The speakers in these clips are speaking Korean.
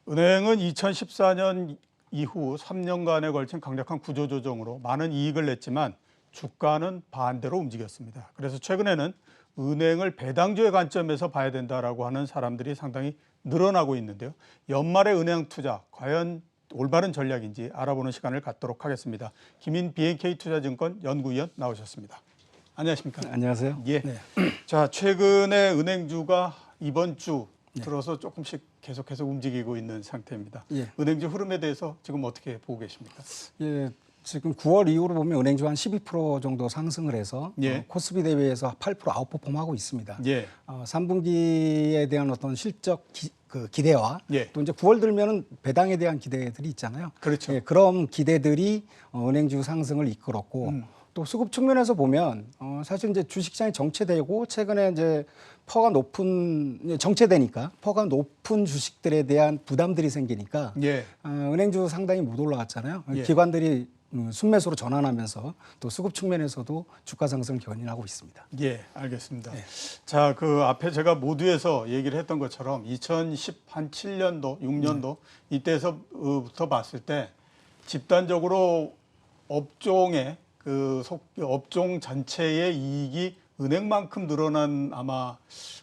은행은 2014년 이후 3년간에 걸친 강력한 구조조정으로 많은 이익을 냈지만 주가는 반대로 움직였습니다. 그래서 최근에는 은행을 배당주의 관점에서 봐야 된다라고 하는 사람들이 상당히 늘어나고 있는데요. 연말의 은행 투자 과연 올바른 전략인지 알아보는 시간을 갖도록 하겠습니다. 김인 BNK투자증권 연구위원 나오셨습니다. 안녕하십니까? 안녕하세요. 예. 네. 자, 최근에 은행주가 이번 주 들어서 조금씩 계속해서 움직이고 있는 상태입니다. 예. 은행주 흐름에 대해서 지금 어떻게 보고 계십니까? 예, 지금 9월 이후로 보면 은행주 한 12% 정도 상승을 해서 예. 코스피 대비해서 8% 아웃퍼폼하고 있습니다. 예. 3분기에 대한 어떤 실적 기대와 예. 또 이제 9월 들면은 배당에 대한 기대들이 있잖아요. 그렇죠. 예, 그런 기대들이 은행주 상승을 이끌었고 또 수급 측면에서 보면 사실 이제 주식시장이 정체되고 최근에 이제 정체되니까 퍼가 높은 주식들에 대한 부담들이 생기니까 예. 은행주 상당히 못 올라갔잖아요. 예. 기관들이 순매수로 전환하면서 또 수급 측면에서도 주가 상승을 견인하고 있습니다. 예, 알겠습니다. 자, 그 앞에 제가 모두에서 얘기를 했던 것처럼 2017년도, 6년도 이때에서부터 봤을 때 집단적으로 업종의 업종 전체의 이익이 은행만큼 늘어난 아마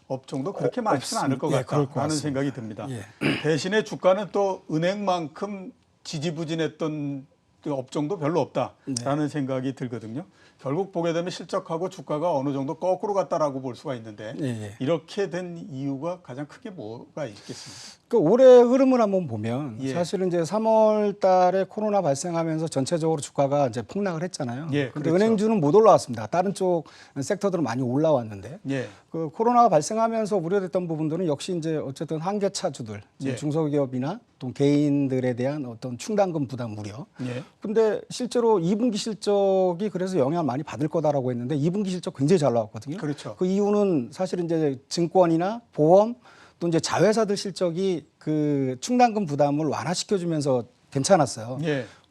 업종도 그렇게 많지는 않을 것 같다라는 생각이 듭니다. 예. 대신에 주가는 또 은행만큼 지지부진했던 그 업종도 별로 없다라는 생각이 들거든요. 결국 보게 되면 실적하고 주가가 어느 정도 거꾸로 갔다라고 볼 수가 있는데 이렇게 된 이유가 가장 크게 뭐가 있겠습니까? 그 올해 흐름을 한번 보면 사실은 이제 3월 달에 코로나 발생하면서 전체적으로 주가가 이제 폭락을 했잖아요. 예, 근데 그렇죠. 은행주는 못 올라왔습니다. 다른 쪽 섹터들은 많이 올라왔는데 예. 그 코로나가 발생하면서 우려됐던 부분들은 역시 이제 어쨌든 한계차주들, 중소기업이나 또 개인들에 대한 어떤 충당금 부담 우려. 근데 실제로 2분기 실적이 그래서 영향을 많이 받을 거다라고 했는데 2분기 실적 굉장히 잘 나왔거든요. 그렇죠. 그 이유는 사실은 이제 증권이나 보험 또 이제 자회사들 실적이 그 충당금 부담을 완화시켜주면서 괜찮았어요.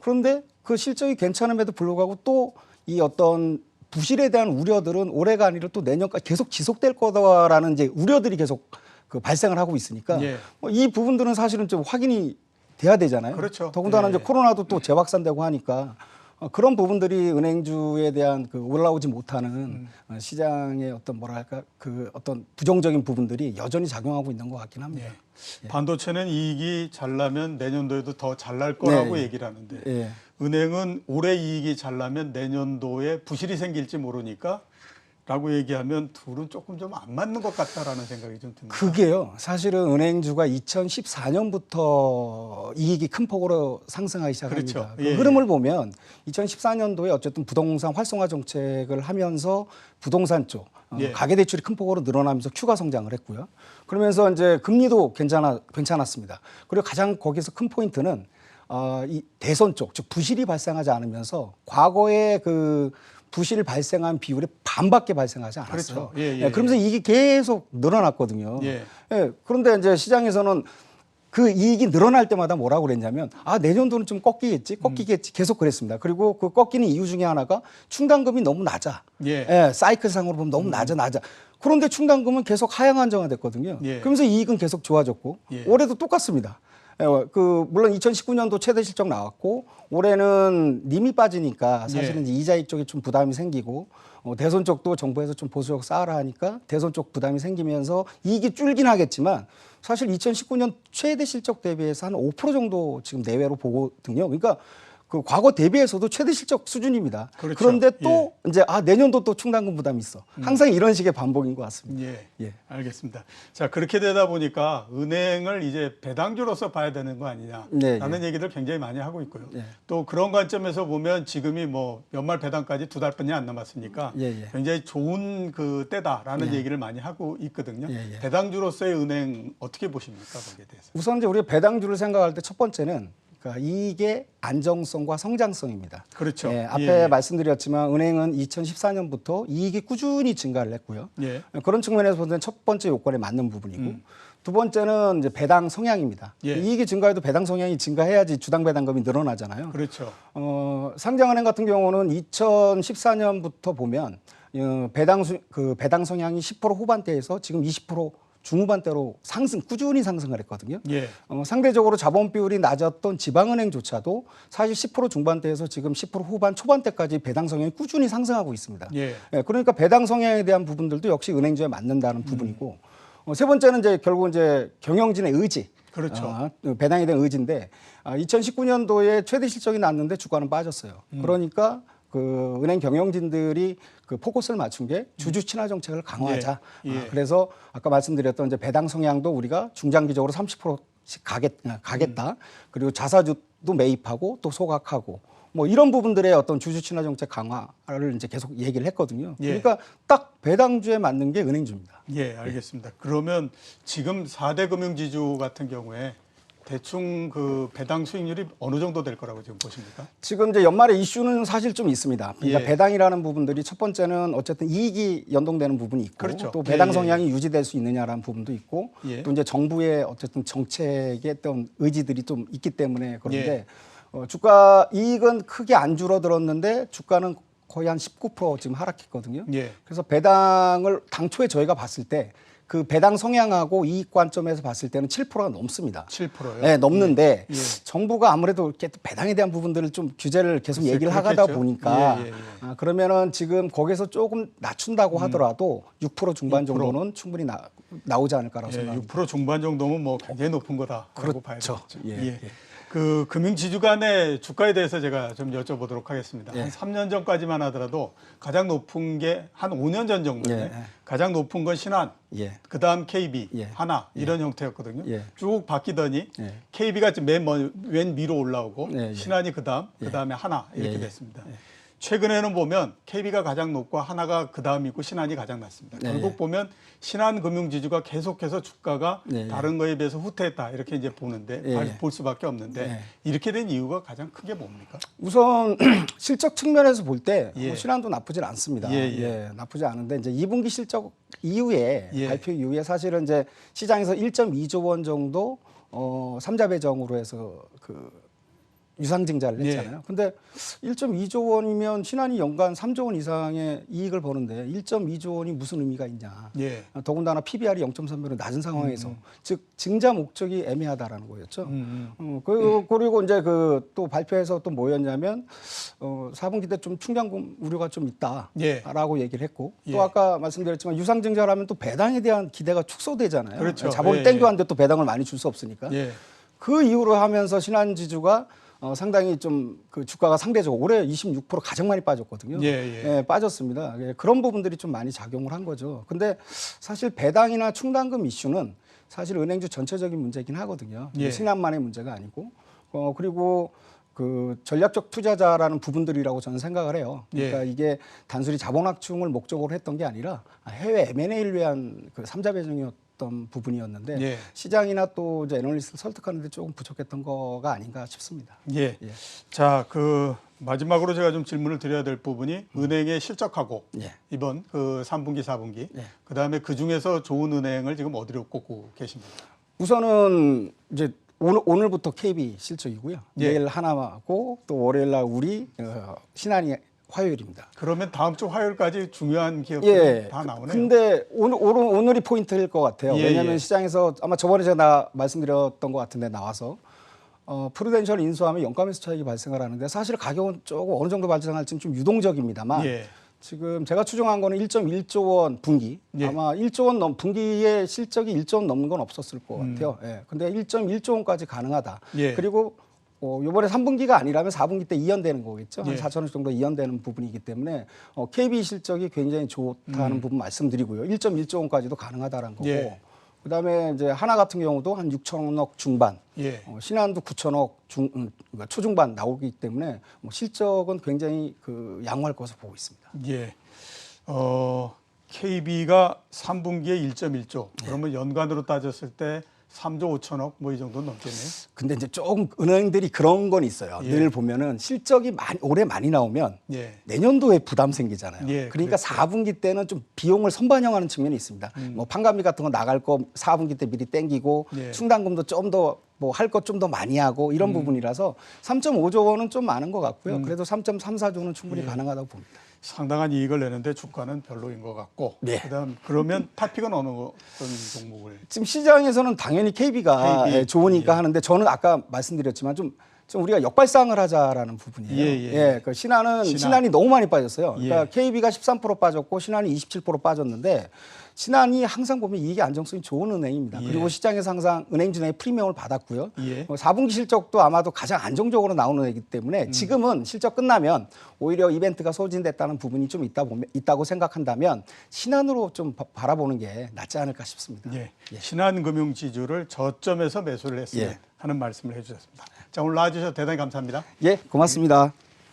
그런데 그 실적이 괜찮음에도 불구하고 또 이 어떤 부실에 대한 우려들은 올해가 아니라 또 내년까지 계속 지속될 거다라는 이제 우려들이 계속 그 발생을 하고 있으니까 이 부분들은 사실은 좀 확인이 돼야 되잖아요. 그렇죠. 더군다나 이제 코로나도 또 재확산되고 하니까 그런 부분들이 은행주에 대한 그 올라오지 못하는 시장의 어떤 뭐랄까 그 어떤 부정적인 부분들이 여전히 작용하고 있는 것 같긴 합니다. 반도체는 이익이 잘 나면 내년도에도 더 잘 날 거라고 얘기를 하는데 은행은 올해 이익이 잘 나면 내년도에 부실이 생길지 모르니까 라고 얘기하면 둘은 조금 좀 안 맞는 것 같다라는 생각이 좀 듭니다. 그게요. 사실은 은행주가 2014년부터 이익이 큰 폭으로 상승하기 시작합니다. 그렇죠. 그 흐름을 보면 2014년도에 어쨌든 부동산 활성화 정책을 하면서 부동산 쪽 가계대출이 큰 폭으로 늘어나면서 추가 성장을 했고요. 그러면서 이제 금리도 괜찮았습니다. 그리고 가장 거기서 큰 포인트는 이 대손 쪽, 즉 부실이 발생하지 않으면서 과거에 그 부실 발생한 비율의 반밖에 발생하지 않았어요. 그렇죠. 그러면서 이익이 계속 늘어났거든요. 그런데 이제 시장에서는 그 이익이 늘어날 때마다 뭐라고 그랬냐면 내년도는 좀 꺾이겠지 계속 그랬습니다. 그리고 그 꺾이는 이유 중에 하나가 충당금이 너무 낮아. 사이클상으로 보면 너무 낮아. 그런데 충당금은 계속 하향 안정화됐거든요. 그러면서 이익은 계속 좋아졌고 올해도 똑같습니다. 물론 2019년도 최대 실적 나왔고 올해는 님이 빠지니까 사실은 이자익 쪽에 좀 부담이 생기고 대손 쪽도 정부에서 좀 보수적 쌓으라 하니까 대손 쪽 부담이 생기면서 이익이 줄긴 하겠지만 사실 2019년 최대 실적 대비해서 한 5% 정도 지금 내외로 보거든요. 그러니까 그 과거 대비해서도 최대 실적 수준입니다. 그런데 또 이제 내년도 또 충당금 부담이 있어. 항상 이런 식의 반복인 것 같습니다. 알겠습니다. 자, 그렇게 되다 보니까 은행을 이제 배당주로서 봐야 되는 거 아니냐라는 얘기들 굉장히 많이 하고 있고요. 또 그런 관점에서 보면 지금이 뭐 연말 배당까지 2달뿐이 안 남았으니까 굉장히 좋은 그 때다라는 얘기를 많이 하고 있거든요. 배당주로서의 은행 어떻게 보십니까? 거기에 대해서. 우선 이제 우리가 배당주를 생각할 때 첫 번째는 그러니까 이익의 안정성과 성장성입니다. 그렇죠. 앞에 말씀드렸지만 은행은 2014년부터 이익이 꾸준히 증가를 했고요. 그런 측면에서 보면 첫 번째 요건에 맞는 부분이고 두 번째는 이제 배당 성향입니다. 이익이 증가해도 배당 성향이 증가해야지 주당 배당금이 늘어나잖아요. 그렇죠. 상장은행 같은 경우는 2014년부터 보면 배당 성향이 10% 후반대에서 지금 20% 중후반대로 꾸준히 상승을 했거든요. 예. 상대적으로 자본 비율이 낮았던 지방은행조차도 사실 10% 중반대에서 지금 10% 후반 초반대까지 배당 성향이 꾸준히 상승하고 있습니다. 예. 그러니까 배당 성향에 대한 부분들도 역시 은행주에 맞는다는 부분이고 세 번째는 이제 결국 이제 경영진의 의지. 그렇죠. 배당에 대한 의지인데 2019년도에 최대 실적이 났는데 주가는 빠졌어요. 그러니까 그 은행 경영진들이 그 포커스를 맞춘 게 주주 친화 정책을 강화하자. 예. 그래서 아까 말씀드렸던 이제 배당 성향도 우리가 중장기적으로 30%씩 가겠다. 그리고 자사주도 매입하고 또 소각하고 뭐 이런 부분들의 어떤 주주 친화 정책 강화를 이제 계속 얘기를 했거든요. 예. 그러니까 딱 배당주에 맞는 게 은행주입니다. 예, 알겠습니다. 그러면 지금 4대 금융지주 같은 경우에 대충 그 배당 수익률이 어느 정도 될 거라고 지금 보십니까? 지금 이제 연말에 이슈는 사실 좀 있습니다. 그러니까 예. 배당이라는 부분들이 첫 번째는 어쨌든 이익이 연동되는 부분이 있고 그렇죠. 또 배당 예, 성향이 유지될 수 있느냐라는 부분도 있고 예. 또 이제 정부의 어쨌든 정책의 어떤 의지들이 좀 있기 때문에 그런데 주가 이익은 크게 안 줄어들었는데 주가는 거의 한 19% 지금 하락했거든요. 예. 그래서 배당을 당초에 저희가 봤을 때 그 배당 성향하고 이익 관점에서 봤을 때는 7%가 넘습니다. 7%요? 네, 넘는데 예. 정부가 아무래도 이렇게 배당에 대한 부분들을 좀 규제를 계속 글쎄, 얘기를 하다 그렇겠죠. 보니까 예. 그러면은 지금 거기서 조금 낮춘다고 하더라도 6% 중반 6%. 정도는 충분히 나오지 않을까라고 예, 생각합니다. 6% 중반 정도면 뭐 굉장히 높은 거다라고 봐야 그렇죠. 되겠죠. 예. 그 금융지주 간의 주가에 대해서 제가 좀 여쭤보도록 하겠습니다. 예. 한 3년 전까지만 하더라도 가장 높은 게 한 5년 전 정도에 예. 가장 높은 건 신한, 예. 그다음 KB, 예. 하나 이런 형태였거든요. 예. 쭉 바뀌더니 예. KB가 지금 맨 위로 올라오고 예. 신한이 그다음에 하나 이렇게 예. 됐습니다. 최근에는 보면 KB가 가장 높고 하나가 그다음이고 신한이 가장 낮습니다. 네. 결국 보면 신한금융지주가 계속해서 주가가 네. 다른 거에 비해서 후퇴했다 이렇게 이제 보는데 네. 볼 수밖에 없는데 네. 이렇게 된 이유가 가장 크게 뭡니까? 우선 실적 측면에서 볼 때 예. 신한도 나쁘진 않습니다. 예. 나쁘지 않은데 이제 2분기 실적 이후에 예. 발표 이후에 사실은 이제 시장에서 1.2조 원 정도 3자 배정으로 해서 그 유상증자를 했잖아요. 근데 1.2조 원이면 신한이 연간 3조 원 이상의 이익을 버는데 1.2조 원이 무슨 의미가 있냐. 예. 더군다나 PBR이 0.3배로 낮은 상황에서 즉 증자 목적이 애매하다라는 거였죠. 그리고 이제 그 또 발표에서 또 뭐였냐면 4분기 때 좀 충당금 우려가 좀 있다라고 얘기를 했고 또 예. 아까 말씀드렸지만 유상증자라면 또 배당에 대한 기대가 축소되잖아요. 그렇죠. 자본이 예, 땡겨왔는데 또 배당을 많이 줄 수 없으니까. 예. 그 이후로 하면서 신한지주가 상당히 좀 그 주가가 상대적으로 올해 26% 가장 많이 빠졌거든요. 예. 빠졌습니다. 그런 부분들이 좀 많이 작용을 한 거죠. 근데 사실 배당이나 충당금 이슈는 사실 은행주 전체적인 문제이긴 하거든요. 예. 신한만의 문제가 아니고 그리고 그 전략적 투자자라는 부분들이라고 저는 생각을 해요. 그러니까 이게 단순히 자본 확충을 목적으로 했던 게 아니라 해외 M&A를 위한 그 3자 배정이었던 부분이었는데 예. 시장이나 또 이제 애널리스트를 설득하는 데 조금 부족했던 거가 아닌가 싶습니다. 예. 자, 그 마지막으로 제가 좀 질문을 드려야 될 부분이 은행의 실적하고 예. 이번 그 3분기, 4분기 예. 그다음에 그 중에서 좋은 은행을 지금 어디로 꼽고 계십니까? 우선은 이제 오늘부터 KB 실적이고요. 예. 내일 하나하고 또 월요일 날 우리 신한이 화요일입니다. 그러면 다음 주 화요일까지 중요한 기업들이 다 나오네요. 근데 오늘이 포인트일 것 같아요. 예, 왜냐하면 예. 시장에서 아마 저번에 제가 말씀드렸던 것 같은데 나와서 프루덴셜 인수하면 연가매수 차익이 발생을 하는데 사실 가격은 조금 어느 정도 발생할지는 좀 유동적입니다만 예. 지금 제가 추정한 거는 1.1조 원 분기 예. 아마 1조 원 분기의 실적이 1조 원 넘는 건 없었을 것 같아요. 근데 1.1조 원까지 가능하다. 예. 그리고 이번에 3분기가 아니라면 4분기 때 이연되는 거겠죠. 한 예. 4천억 정도 이연되는 부분이기 때문에 KB 실적이 굉장히 좋다는 부분 말씀드리고요. 1.1조 원까지도 가능하다는 거고. 예. 그다음에 이제 하나 같은 경우도 한 6천억 중반, 예. 신한도 9천억 그러니까 초중반 나오기 때문에 실적은 굉장히 그 양호할 것으로 보고 있습니다. 예. KB가 3분기에 1.1조. 그러면 연간으로 따졌을 때 3조 5천억 뭐 이 정도 넘겠네요. 근데 이제 조금 은행들이 그런 건 있어요. 예. 늘 보면은 실적이 올해 많이 나오면 예. 내년도에 부담 생기잖아요. 예, 그러니까 그렇죠. 4분기 때는 좀 비용을 선반영하는 측면이 있습니다. 뭐 판관비 같은 거 나갈 거 4분기 때 미리 땡기고 예. 충당금도 좀 더 뭐 할 것 좀 더 많이 하고 이런 부분이라서 3.5조 원은 좀 많은 것 같고요. 그래도 3.34조는 충분히 가능하다고 봅니다. 상당한 이익을 내는데 주가는 별로인 것 같고. 네. 그다음 그러면 탑픽은 어떤 종목을? 지금 시장에서는 당연히 KB가 KB. 좋으니까 하는데 저는 아까 말씀드렸지만 좀 우리가 역발상을 하자라는 부분이에요. 예. 그 신한이 너무 많이 빠졌어요. 그러니까 예. KB가 13% 빠졌고 신한이 27% 빠졌는데 신한이 항상 보면 이익의 안정성이 좋은 은행입니다. 예. 그리고 시장에서 항상 은행주의 프리미엄을 받았고요. 예. 4분기 실적도 아마도 가장 안정적으로 나오는 애이기 때문에 지금은 실적 끝나면 오히려 이벤트가 소진됐다는 부분이 좀 있다고 생각한다면 신한으로 좀 바라보는 게 낫지 않을까 싶습니다. 예. 신한금융지주를 저점에서 매수를 했으면 예. 하는 말씀을 해주셨습니다. 자, 오늘 나와주셔서 대단히 감사합니다. 예, 고맙습니다.